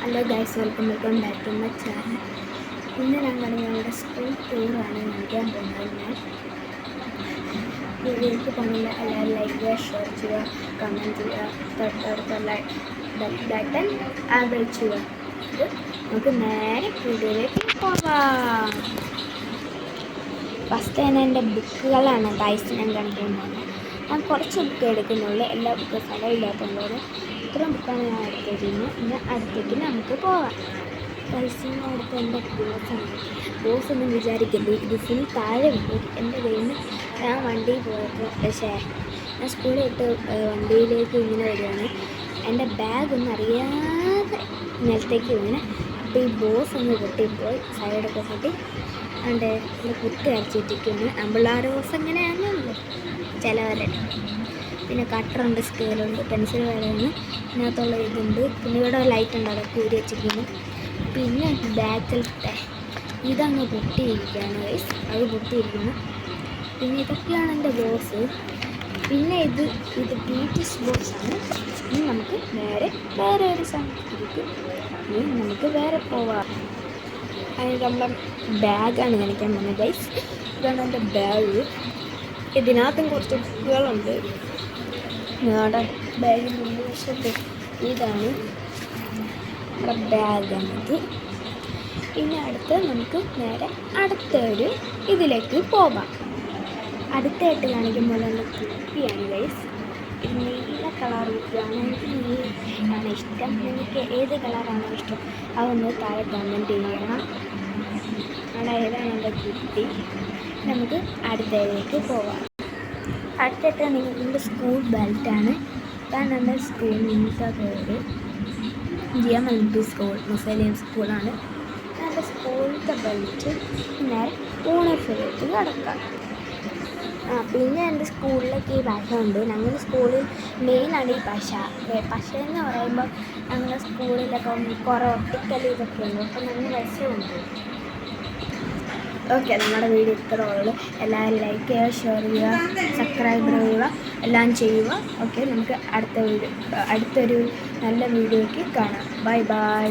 Hello guys, welcome back to my channel. ഇന്ന് ഞങ്ങളുടെ school ടൂറാണ് കാണിക്കാൻ പോകുന്നത്. ഞാൻ വീഡിയോയ്ക്ക് പോകുന്നില്ല, എല്ലാവരും ലൈക്ക് ചെയ്യുക, ഷെയർ ചെയ്യുക, കമൻറ്റ് ചെയ്യുക, തൊട്ടടുത്തുള്ള ബട്ടൺ ആബിൾ ചെയ്യുക. നമുക്ക് നേരെ വീഡിയോയിലേക്ക് പോകാം. ഫസ്റ്റ് തന്നെ എൻ്റെ ബുക്കുകളാണ് ഗൈസ് ഞാൻ കാണിക്കാൻ പോകുന്നത്. ഞാൻ കുറച്ച് ബുക്ക് എടുക്കുന്നുള്ളൂ, എല്ലാ ബുക്കും സ്ഥലമില്ലാത്തതുകൊണ്ട് ഇത്രയും ബുക്കാണ് ഞാൻ എടുത്തിരിക്കുന്നത്. ഇനി അടുത്തേക്ക് നമുക്ക് പോകാം. പൈസയും അടുത്ത് എൻ്റെ ബോസ് ഒന്നും വിചാരിക്കല്ലേ, ഇത് ഫുൾ താഴെ പോയി എൻ്റെ കയ്യിൽ നിന്ന്. ഞാൻ വണ്ടിയിൽ പോയപ്പോൾ ഞാൻ സ്കൂളിൽ വിട്ട് വണ്ടിയിലേക്ക് ഇങ്ങനെ വരികയാണ്. എൻ്റെ ബാഗൊന്നും അറിയാതെ നിലത്തേക്ക് വീണ്. അപ്പോൾ ഈ ബോസ് ഒന്ന് പൊട്ടിപ്പോയി, സൈഡൊക്കെ പൊട്ടി അതുകൊണ്ട് എൻ്റെ കുത്തി അരച്ചിട്ടിരിക്കുകയാണ്. അമ്പിള്ളാർ ബോസ് എങ്ങനെയാണല്ലോ ചിലവരെ. പിന്നെ കട്ടറുണ്ട്, സ്കെയിലുണ്ട്, പെൻസിൽ വരെയാണ് ഇതിനകത്തുള്ള ഇതുണ്ട്. പിന്നെ ഇവിടെ ലൈറ്റ് ഉണ്ട്, അതൊക്കെ ഊരി വെച്ചിരിക്കുന്നു. പിന്നെ ബാക്കിലത്തെ ഇതങ്ങ് പൊട്ടിയിരിക്കുകയാണ് ഗൈസ്, അത് പൊട്ടിയിരിക്കുന്നു. പിന്നെ ഇതൊക്കെയാണ് എൻ്റെ ബോസ്. പിന്നെ ഇത് പീറ്റീസ് ബോക്സാണ്. ഇനി നമുക്ക് വേറെ ഒരു സ്ഥലത്തേക്ക് നമുക്ക് വേറെ പോവാം. അതിന് നമ്മളെ ബാഗാണ് കാണിക്കാൻ പോകുന്നത് ഗൈസ്. ഇതാണ് എൻ്റെ ബാഗ്. ഇതിനകത്തും കുറച്ച് ബുക്കുകളുണ്ട്. ഞങ്ങളുടെ ബാഗിൻ്റെ മുൻവശത്ത് ഇതാണ് നമ്മുടെ ബാഗാണിത്. പിന്നെ അടുത്ത് നമുക്ക് നേരെ അടുത്തൊരു ഇതിലേക്ക് പോകാം. അടുത്തായിട്ട് കാണിക്കുമ്പോൾ നല്ല കുപ്പിയാണ് ഗൈസ്. ഇത് നീല കളർ കുപ്പിയാണ്. എനിക്ക് നീലാണ് ഇഷ്ടം. നിങ്ങൾക്ക് ഏത് കളറാണോ ഇഷ്ടം അതൊന്ന് താഴെ കമൻറ്റ് ചെയ്യണം. അവിടെ ഏതാണ് എൻ്റെ കുപ്പി. നമുക്ക് അടുത്തതിലേക്ക് പോകാം. അടുത്തിട്ട് നിങ്ങളുടെ സ്കൂൾ ബെൽറ്റാണ്. ഇതാണ് നമ്മുടെ സ്കൂൾ പേര്. GMLP സ്കൂൾ, മുസ്ലിം സ്കൂളാണ്. എൻ്റെ സ്കൂളിലത്തെ ബെൽറ്റ്. നേരെ യൂണിഫോമിലേക്ക് കിടക്കാം. പിന്നെ എൻ്റെ സ്കൂളിലേക്ക് ഈ പശയുണ്ട്. ഞങ്ങളുടെ സ്കൂളിൽ മെയിനാണ് ഈ പശ എന്ന് പറയുമ്പോൾ ഞങ്ങളുടെ സ്കൂളിലൊക്കെ കുറേ ഒട്ടിക്കൽ ഇതൊക്കെ ഉണ്ട്. അപ്പോൾ ഞങ്ങൾ പശയുണ്ട്. ഓക്കെ, നമ്മുടെ വീഡിയോ ഇത്ര ഉള്ളൂ. എല്ലാവരും ലൈക്ക് ചെയ്യുക, ഷെയർ ചെയ്യുക, സബ്സ്ക്രൈബ് ചെയ്യുക, എല്ലാം ചെയ്യുക. ഓക്കെ, നമുക്ക് അടുത്തൊരു നല്ല വീഡിയോയ്ക്ക് കാണാം. Bye bye.